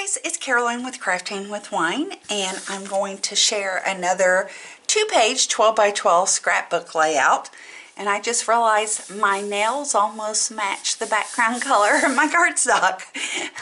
guys, it's Carolyn with Crafting with Wine, and I'm going to share another 2-page 12 by 12 scrapbook layout. And I just realized my nails almost match the background color of my cardstock.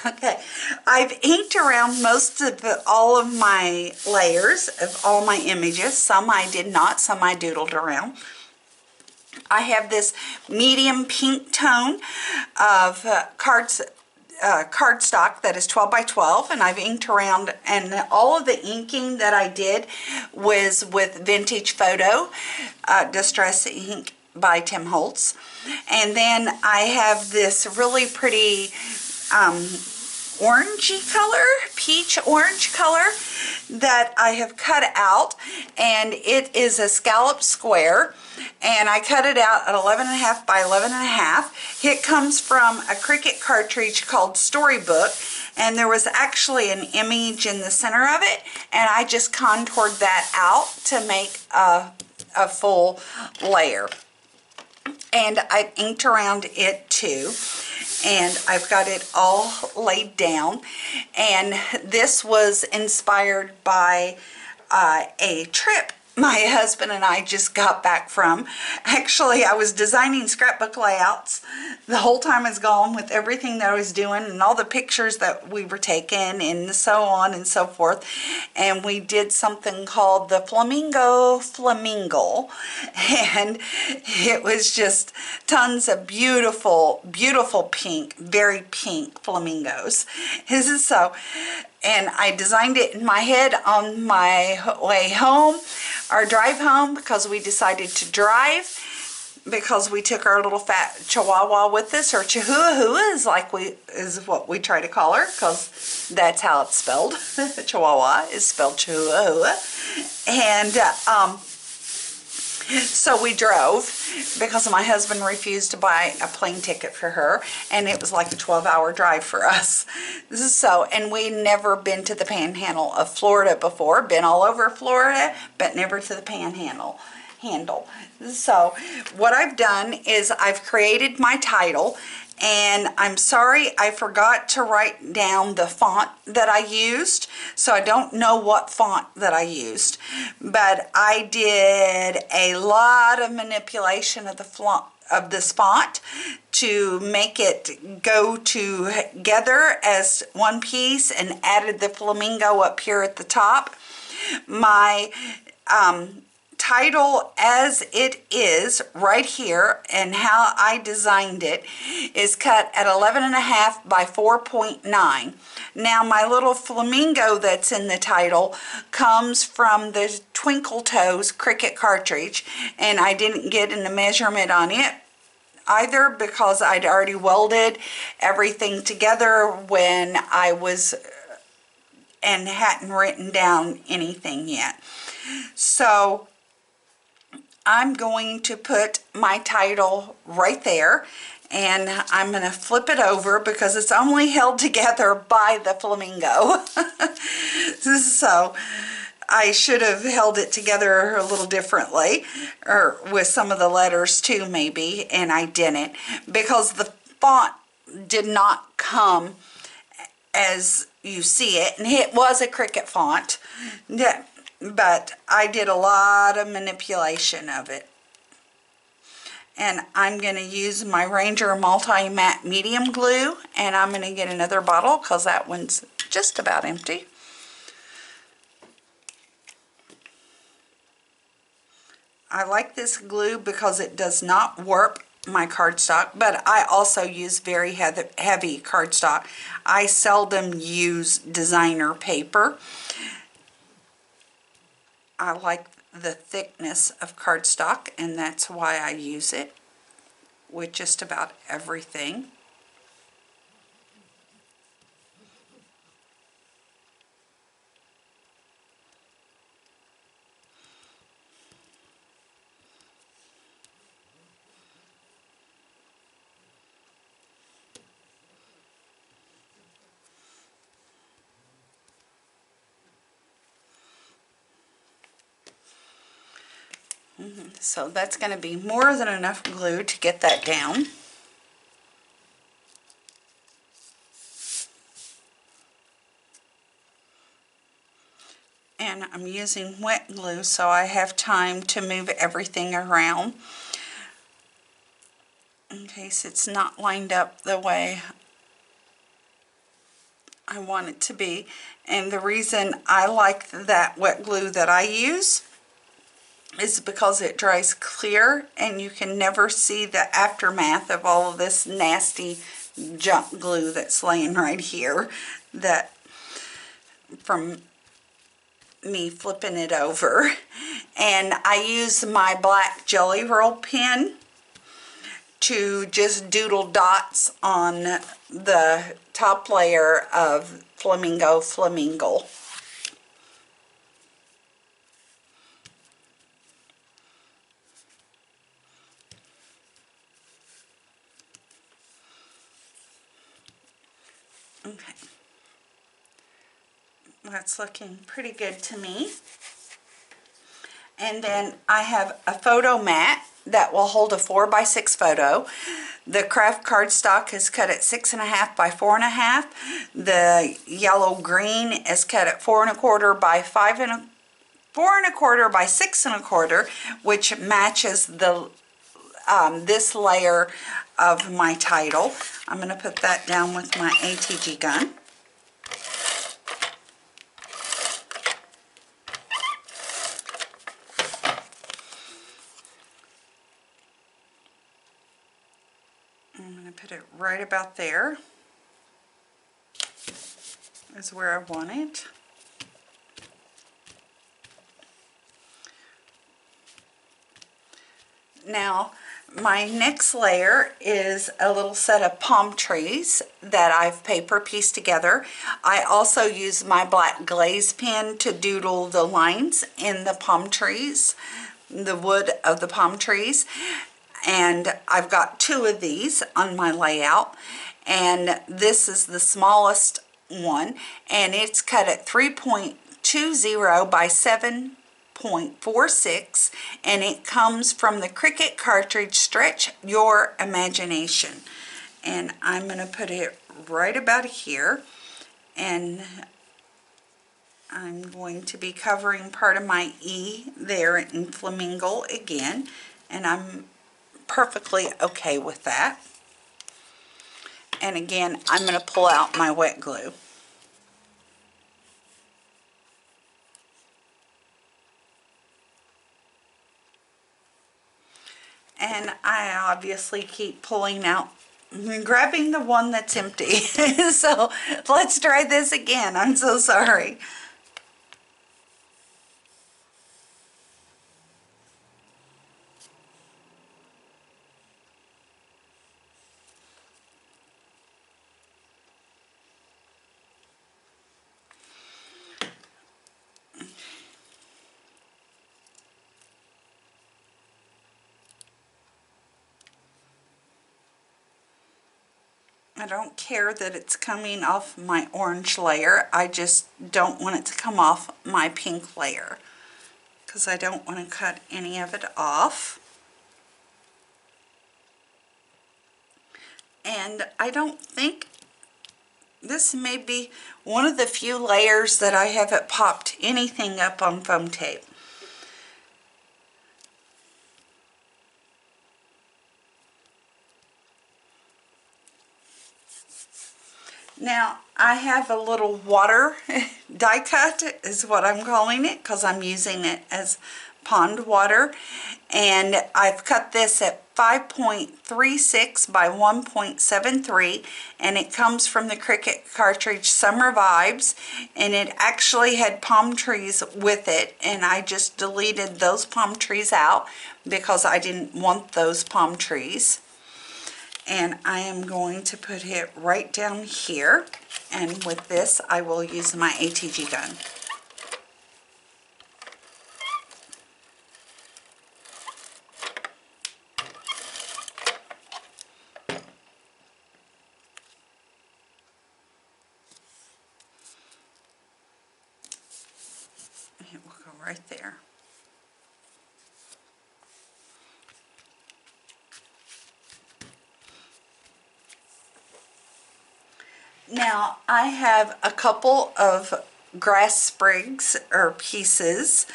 Okay, I've inked around most of all of my layers of all my images. Some I did not, some I doodled around. I have this medium pink tone of cardstock that is 12 by 12, and I've inked around, and all of the inking that I did was with Vintage Photo Distress Ink by Tim Holtz. And then I have this really pretty orangey color, peach orange color that I have cut out, and it is a scallop square, and I cut it out at 11.5 by 11.5. It comes from a Cricut cartridge called Storybook, and there was actually an image in the center of it, and I just contoured that out to make a full layer. And I've inked around it too, and I've got it all laid down. And this was inspired by a trip my husband and I just got back from. Actually, I was designing scrapbook layouts the whole time I was gone, with everything that I was doing and all the pictures that we were taking and so on and so forth. And we did something called the Flamingle, and it was just tons of beautiful, beautiful pink, very pink flamingos. And I designed it in my head on my way home, our drive home, because we decided to drive, because we took our little fat chihuahua with us, or chihuahua is what we try to call her, because that's how it's spelled. Chihuahua is spelled chihuahua. And so we drove, because my husband refused to buy a plane ticket for her, and it was like a 12-hour drive for us. And we'd never been to the Panhandle of Florida before. Been all over Florida, but never to the Panhandle. So what I've done is I've created my title, and I'm sorry I forgot to write down the font that I used, so I don't know what font that I used, but I did a lot of manipulation of this font to make it go together as one piece, and added the flamingo up here at the top. My title as it is right here, and how I designed it, is cut at 11.5 by 4.9. Now my little flamingo that's in the title comes from the Twinkle Toes Cricut cartridge, and I didn't get in the measurement on it either, because I'd already welded everything together when I was, and hadn't written down anything yet. So I'm going to put my title right there, and I'm going to flip it over because it's only held together by the flamingo. So I should have held it together a little differently, or with some of the letters too maybe, and I didn't, because the font did not come as you see it, and it was a Cricut font. Yeah. But I did a lot of manipulation of it. And I'm going to use my Ranger Multi-Matte Medium Glue, and I'm going to get another bottle because that one's just about empty. I like this glue because it does not warp my cardstock, but I also use very heavy cardstock. I seldom use designer paper. I like the thickness of cardstock, and that's why I use it with just about everything. So that's going to be more than enough glue to get that down. And I'm using wet glue so I have time to move everything around in case it's not lined up the way I want it to be. And the reason I like that wet glue that I use is because it dries clear and you can never see the aftermath of all of this nasty junk glue that's laying right here that from me flipping it over. And I use my black Jelly Roll pen to just doodle dots on the top layer of Flamingle. Okay, that's looking pretty good to me. And then I have a photo mat that will hold a 4x6 photo. The craft cardstock is cut at 6.5 by 4.5. The yellow green is cut at 4.25 by 4.25 by 6.25, which matches the this layer of my title. I'm going to put that down with my ATG gun. I'm going to put it right about there is where I want it. Now my next layer is a little set of palm trees that I've paper pieced together. I also use my black glaze pen to doodle the lines in the palm trees, the wood of the palm trees. And I've got 2 of these on my layout, and this is the smallest one, and it's cut at 3.20 by 7.46, and it comes from the Cricut cartridge Stretch Your Imagination. And I'm going to put it right about here, and I'm going to be covering part of my E there in Flamingle again, and I'm perfectly okay with that. And again, I'm going to pull out my wet glue. And I obviously keep pulling out, grabbing the one that's empty. So let's try this again. I'm so sorry. I don't care that it's coming off my orange layer. I just don't want it to come off my pink layer because I don't want to cut any of it off. And I don't think this may be one of the few layers that I haven't popped anything up on foam tape. Now I have a little water die cut is what I'm calling it because I'm using it as pond water, and I've cut this at 5.36 by 1.73, and it comes from the Cricut cartridge Summer Vibes, and it actually had palm trees with it, and I just deleted those palm trees out because I didn't want those palm trees. And I am going to put it right down here, and with this I will use my ATG gun. It will go right there. Now I have a couple of grass sprigs or pieces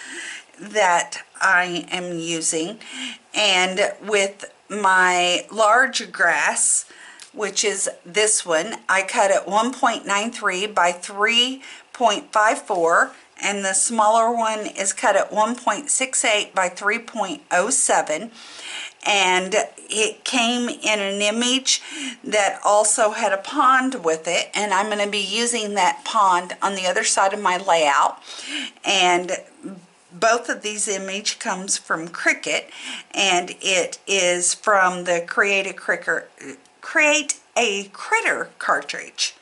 that I am using, and with my large grass, which is this one, I cut it 1.93 by 3.54, and the smaller one is cut at 1.68 by 3.07, and it came in an image that also had a pond with it, and I'm going to be using that pond on the other side of my layout. And both of these image comes from Cricut, and it is from the Create a Critter cartridge.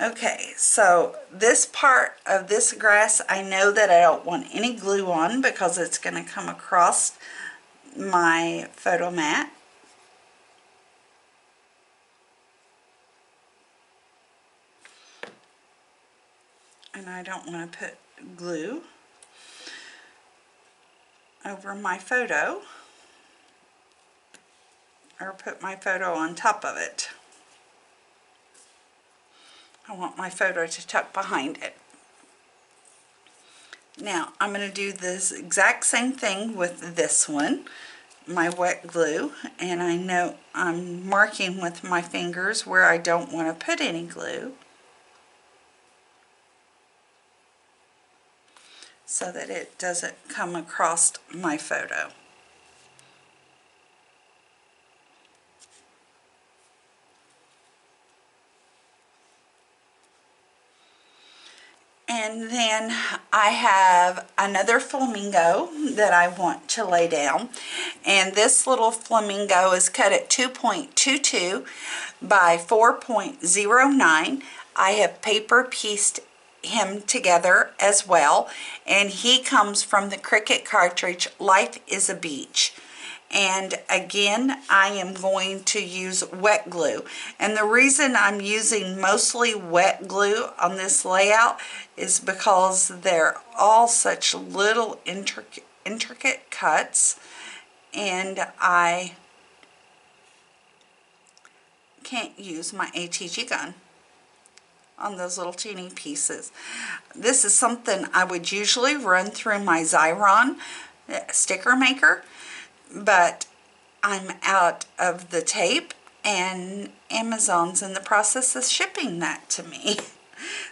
Okay, so this part of this grass, I know that I don't want any glue on because it's going to come across my photo mat. And I don't want to put glue over my photo or put my photo on top of it. I want my photo to tuck behind it. Now I'm going to do this exact same thing with this one, my wet glue, and I know I'm marking with my fingers where I don't want to put any glue so that it doesn't come across my photo. And then I have another flamingo that I want to lay down, and this little flamingo is cut at 2.22 by 4.09. I have paper pieced him together as well, and he comes from the Cricut cartridge Life is a Beach. And again, I am going to use wet glue, and the reason I'm using mostly wet glue on this layout is because they're all such little intricate cuts, and I can't use my ATG gun on those little teeny pieces. This is something I would usually run through my Xyron sticker maker, but I'm out of the tape, and Amazon's in the process of shipping that to me.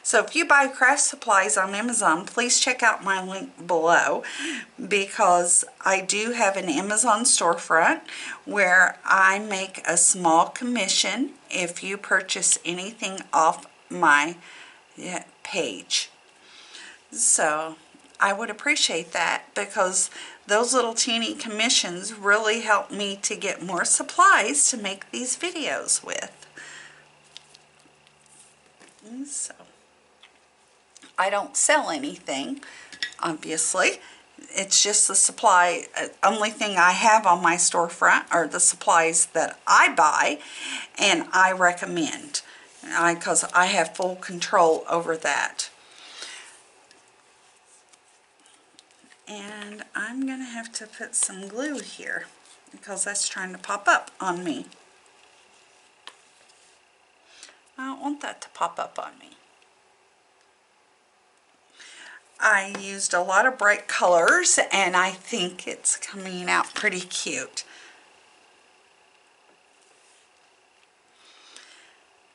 So if you buy craft supplies on Amazon, please check out my link below, because I do have an Amazon storefront where I make a small commission if you purchase anything off my page. So I would appreciate that, because those little teeny commissions really help me to get more supplies to make these videos with. And so I don't sell anything, obviously. It's just the supply. Only thing I have on my storefront are the supplies that I buy and I recommend, because I have full control over that. And I'm going to have to put some glue here because that's trying to pop up on me. I don't want that to pop up on me. I used a lot of bright colors, and I think it's coming out pretty cute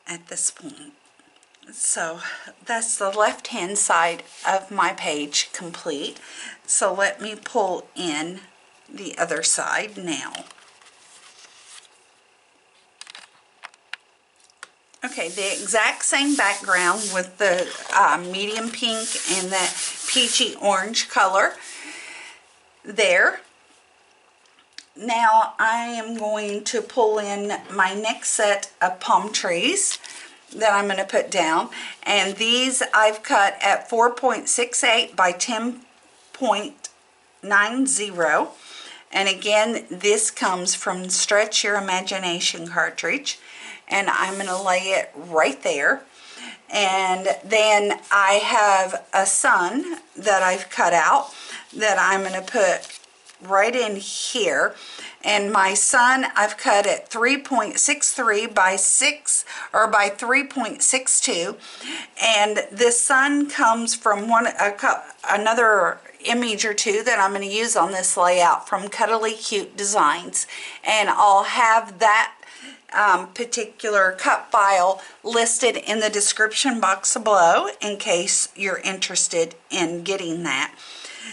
at this point. So that's the left hand side of my page complete. So let me pull in the other side now. Okay, the exact same background with the medium pink and that peachy orange color there. Now I am going to pull in my next set of palm trees that I'm going to put down, and these I've cut at 4.68 by 10.90, and again this comes from Stretch Your Imagination cartridge, and I'm going to lay it right there. And then I have a sun that I've cut out that I'm going to put right in here, And my sun, I've cut at 3.63 by 6 or by 3.62. And this sun comes from another image or two that I'm going to use on this layout from Cuddly Cute Designs. And I'll have that particular cut file listed in the description box below in case you're interested in getting that.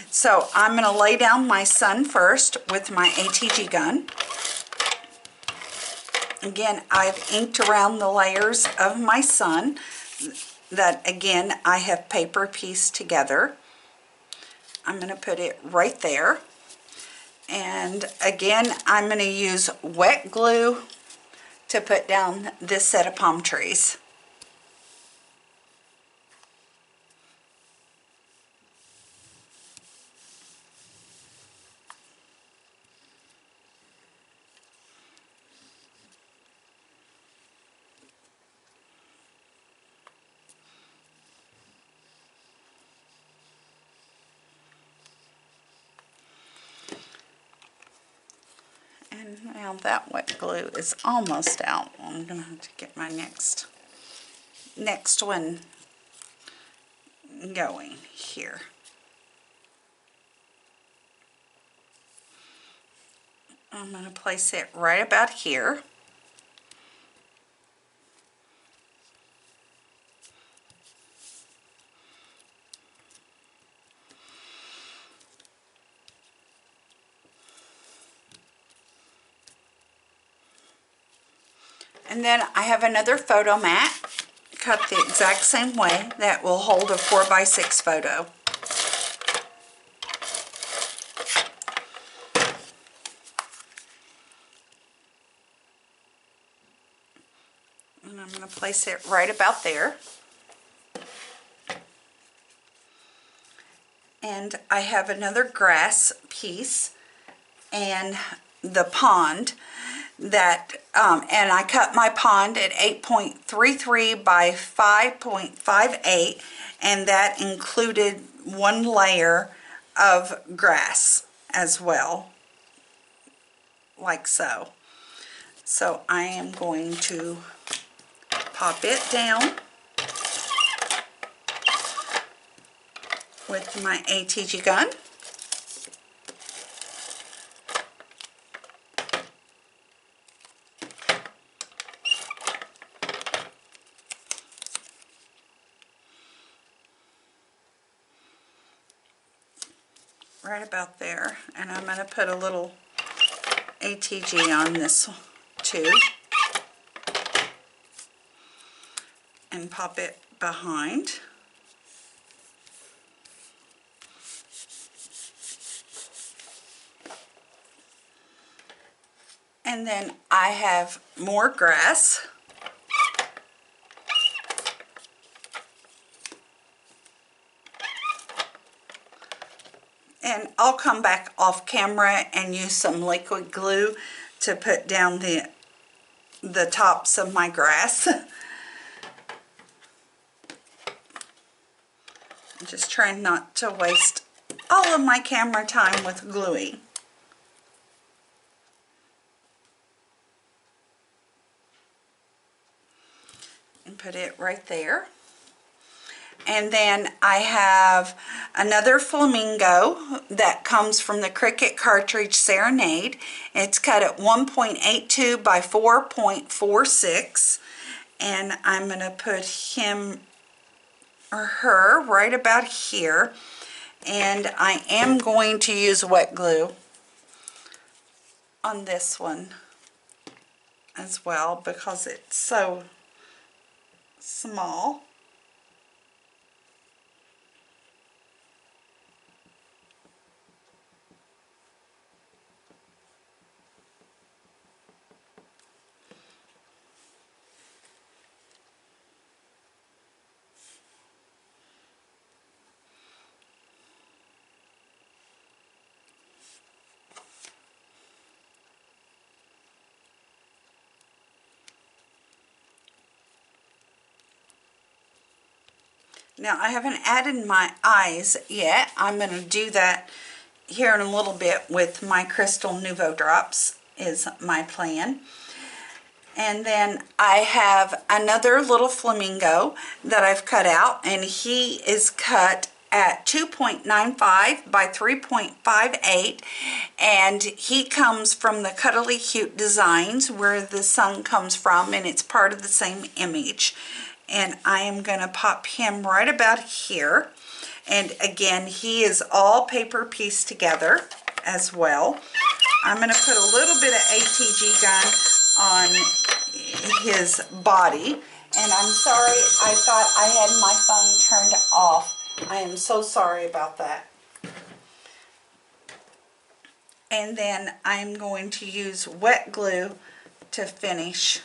So I'm going to lay down my sun first with my ATG gun. Again, I've inked around the layers of my sun that, again, I have paper pieced together. I'm going to put it right there. And again, I'm going to use wet glue to put down this set of palm trees. And now that wet glue is almost out. I'm going to have to get my next one going here. I'm going to place it right about here. And then I have another photo mat cut the exact same way that will hold a 4x6 photo. And I'm going to place it right about there. And I have another grass piece and the pond that, and I cut my pond at 8.33 by 5.58, and that included one layer of grass as well, like so. So I am going to pop it down with my ATG gun. Right about there, and I'm going to put a little ATG on this too and pop it behind. And then I have more grass. And I'll come back off camera and use some liquid glue to put down the tops of my grass. I'm just trying not to waste all of my camera time with gluing. And put it right there. And then I have another Flamingo that comes from the Cricut cartridge Serenade. It's cut at 1.82 by 4.46. And I'm going to put him or her right about here. And I am going to use wet glue on this one as well because it's so small. Now I haven't added my eyes yet. I'm going to do that here in a little bit with my Crystal Nuvo drops. is my plan. And then I have another little flamingo that I've cut out, and he is cut at 2.95 by 3.58, and he comes from the Cuddly Cute Designs, where the sun comes from, and it's part of the same image. And I am going to pop him right about here. And again, he is all paper pieced together as well. I'm going to put a little bit of ATG gun on his body, and I'm sorry, I thought I had my phone turned off. I am so sorry about that. And then I'm going to use wet glue to finish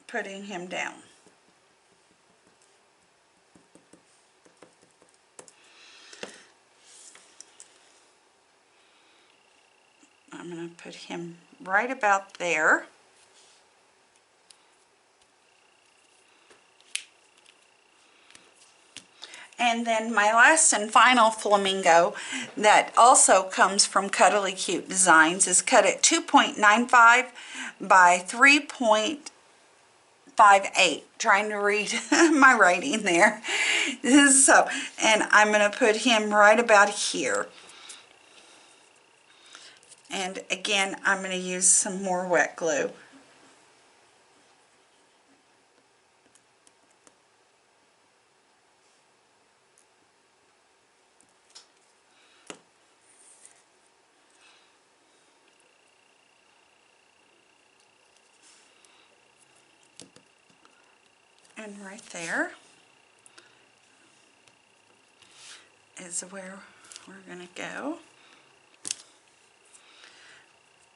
putting him down. I'm going to put him right about there. And then my last and final flamingo that also comes from Cuddly Cute Designs is cut at 2.95 by 3.58. Trying to read my writing there. So, and I'm going to put him right about here. And again, I'm going to use some more wet glue. And right there is where we're going to go.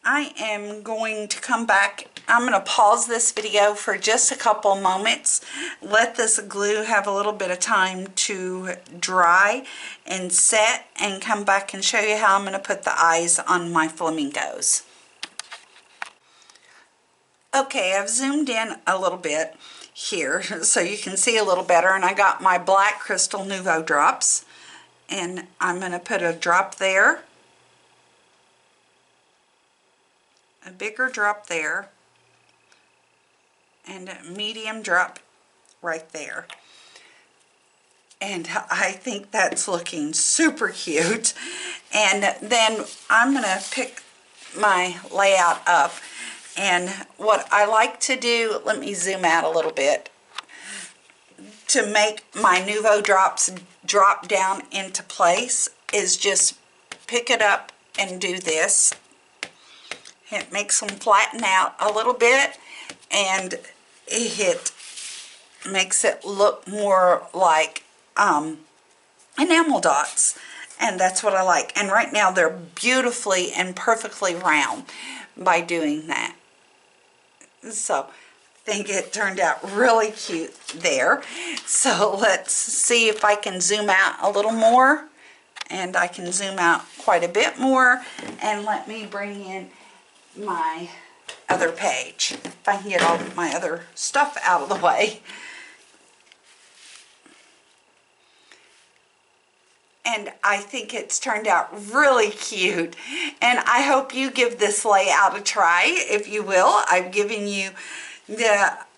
I am going to come back. I'm going to pause this video for just a couple moments, let this glue have a little bit of time to dry and set, and come back and show you how I'm going to put the eyes on my flamingos. Okay, I've zoomed in a little bit here so you can see a little better, and I got my black Crystal Nouveau drops, and I'm going to put a drop there, a bigger drop there, and a medium drop right there. And I think that's looking super cute. And then I'm going to pick my layout up, and what I like to do, let me zoom out a little bit, to make my Nouveau drops drop down into place is just pick it up and do this. It makes them flatten out a little bit, and it makes it look more like enamel dots, and that's what I like. And right now they're beautifully and perfectly round by doing that. So I think it turned out really cute there. So let's see if I can zoom out a little more, and I can zoom out quite a bit more, and let me bring in my other page, if I can get all my other stuff out of the way. And I think it's turned out really cute, and I hope you give this layout a try, if you will. I've given you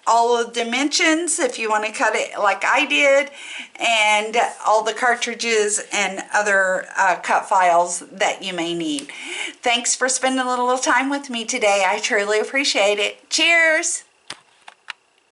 all of the dimensions if you want to cut it like I did, and all the cartridges and other cut files that you may need. Thanks for spending a little time with me today. I truly appreciate it. Cheers!